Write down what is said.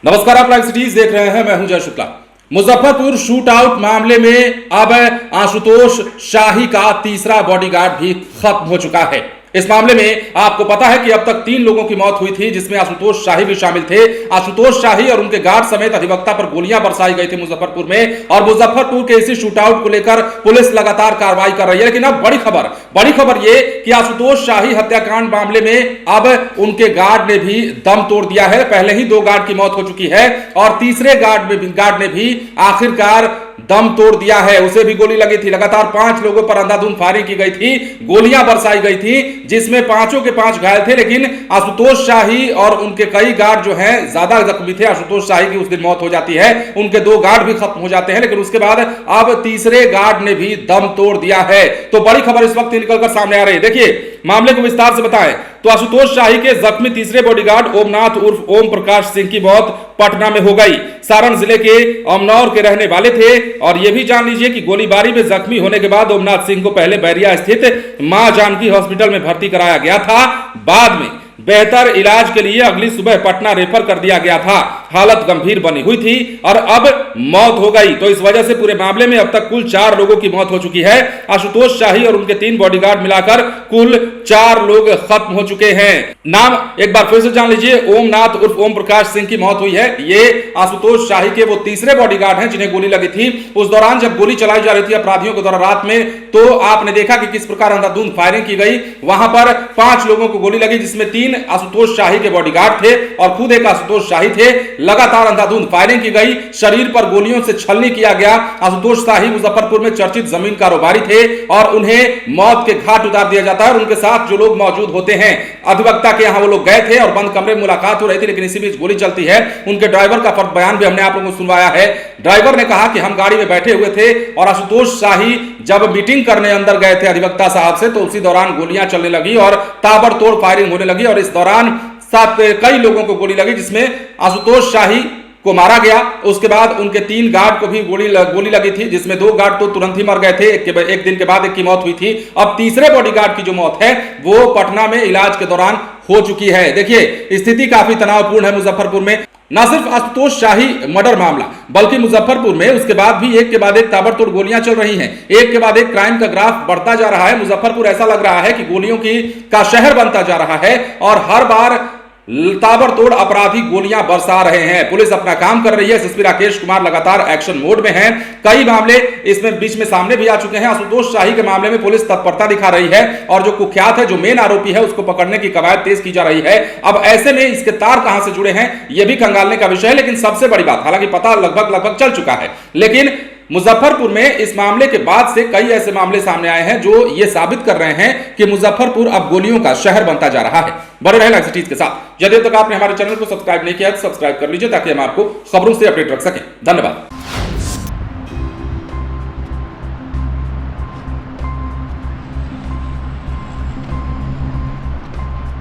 नमस्कार, आप live cities देख रहे हैं। मैं हूं जय शुक्ला। मुजफ्फरपुर शूट आउट मामले में अब आशुतोष शाही का तीसरा बॉडीगार्ड भी खत्म हो चुका है। इस मामले में आपको पता है कि अब तक 3 लोगों की मौत हुई थी, जिसमें आशुतोष शाही भी शामिल थे। आशुतोष शाही और उनके गार्ड समेत अधिवक्ता पर गोलियां बरसाई गई थी मुजफ्फरपुर में, और मुजफ्फरपुर के इसी शूट आउट को लेकर पुलिस लगातार कार्रवाई कर रही है। लेकिन अब बड़ी खबर ये कि आशुतोष शाही हत्याकांड मामले में अब उनके गार्ड ने भी दम तोड़ दिया है। पहले ही 2 गार्ड की मौत हो चुकी है और तीसरे गार्ड ने भी आखिरकार दम तोड़ दिया है। उसे भी गोली लगी थी। लगातार 5 लोगों पर अंधाधुंध फायरिंग की गई थी, गोलियां बरसाई गई थी, जिसमें 5 के 5 घायल थे। लेकिन आशुतोष शाही और उनके कई गार्ड जो हैं ज्यादा जख्मी थे। आशुतोष शाही की उस दिन मौत हो जाती है, उनके 2 गार्ड भी खत्म हो जाते हैं। लेकिन उसके बाद अब तीसरे गार्ड ने भी दम तोड़ दिया है। तो बड़ी खबर इस वक्त निकलकर सामने आ रही है। देखिए, मामले को विस्तार से बताएं तो आशुतोष शाही के जख्मी तीसरे बॉडीगार्ड ओमनाथ उर्फ ओम प्रकाश सिंह की मौत पटना में हो गई। सारण जिले के अमनौर के रहने वाले थे। और यह भी जान लीजिए कि गोलीबारी में जख्मी होने के बाद ओमनाथ सिंह को पहले बैरिया स्थित मां जानकी हॉस्पिटल में भर्ती कराया गया था। बाद में बेहतर इलाज के लिए अगली सुबह पटना रेफर कर दिया गया था। हालत गंभीर बनी हुई थी और अब मौत हो गई। तो इस वजह से पूरे मामले में अब तक कुल 4 लोगों की मौत हो चुकी है। आशुतोष शाही और उनके 3 बॉडीगार्ड मिलाकर कुल 4 लोग खत्म हो चुके हैं। नाम एक बार फिर से जान लीजिए। ओमनाथ उर्फ ओम प्रकाश सिंह की मौत हुई है। ये आशुतोष शाही के वो तीसरे बॉडीगार्ड हैं जिन्हें गोली लगी थी। उस दौरान जब गोली चलाई जा रही थी अपराधियों के द्वारा रात में, तो आपने देखा कि किस प्रकार अंधाधुंध फायरिंग की गई। वहां पर 5 लोगों को गोली लगी, जिसमें 3 आशुतोष शाही के बॉडीगार्ड थे और खुद एक आशुतोष शाही थे। लगातार अंधाधुंध फायरिंग की गई, शरीर पर गोलियों से छलनी किया गया। आशुतोष शाही मुजफ्फरपुर में चर्चित जमीन कारोबारी थे और उन्हें मौत के घाट उतार दिया जाता है। और उनके साथ जो लोग मौजूद होते हैं, अधिवक्ता के यहां वो लोग गए थे और बंद कमरे में मुलाकात हो रही थी। लेकिन इसी बीच गोली चलती है। उनके ड्राइवर का बयान भी हमने आप लोगों को सुनवाया है। ड्राइवर ने कहा कि हम गाड़ी में बैठे हुए थे और आशुतोष शाही जब मीटिंग करने अंदर गए थे अधिवक्ता साहब से, तो उसी दौरान गोलियां चलने लगी और ताबड़तोड़ फायरिंग होने लगी। और इस दौरान कई लोगों को गोली लगी, जिसमें आशुतोष शाही को मारा गया। उसके बाद उनके 3 गार्ड को भी गोली लगी थी, जिसमें 2 गार्ड तो तुरंत ही मर गए थे। एक दिन के बाद एक की मौत हुई थी। अब तीसरे बॉडीगार्ड की जो मौत है वो पटना में इलाज के दौरान हो चुकी है। देखिए, स्थिति काफी तनावपूर्ण है मुजफ्फरपुर में। न सिर्फ आशुतोष शाही मर्डर मामला, बल्कि मुजफ्फरपुर में उसके बाद भी एक के बाद एक ताबड़तोड़ गोलियां चल रही हैं। एक के बाद एक क्राइम का ग्राफ बढ़ता जा रहा है। मुजफ्फरपुर ऐसा लग रहा है कि गोलियों का शहर बनता जा रहा है और हर बार ताबड़तोड़ अपराधी गोलियां बरसा रहे हैं। पुलिस अपना काम कर रही है। एसएसपी राकेश कुमार लगातार एक्शन मोड में हैं। कई मामले इसमें बीच में सामने भी आ चुके हैं। आशुतोष शाही के मामले में पुलिस तत्परता दिखा रही है और जो कुख्यात है, जो मेन आरोपी है, उसको पकड़ने की कवायद तेज की जा रही है। अब ऐसे में इसके तार कहां से जुड़े हैं, यह भी कंगालने का विषय है। लेकिन सबसे बड़ी बात, हालांकि पता लगभग चल चुका है, लेकिन मुजफ्फरपुर में इस मामले के बाद से कई ऐसे मामले सामने आए हैं जो यह साबित कर रहे हैं कि मुजफ्फरपुर अब गोलियों का शहर बनता जा रहा है। बने रहे लाइव सिटीज के साथ। यदि तक आपने हमारे चैनल को सब्सक्राइब नहीं किया तो सब्सक्राइब कर लीजिए, ताकि हम आपको खबरों से अपडेट रख सकें। धन्यवाद।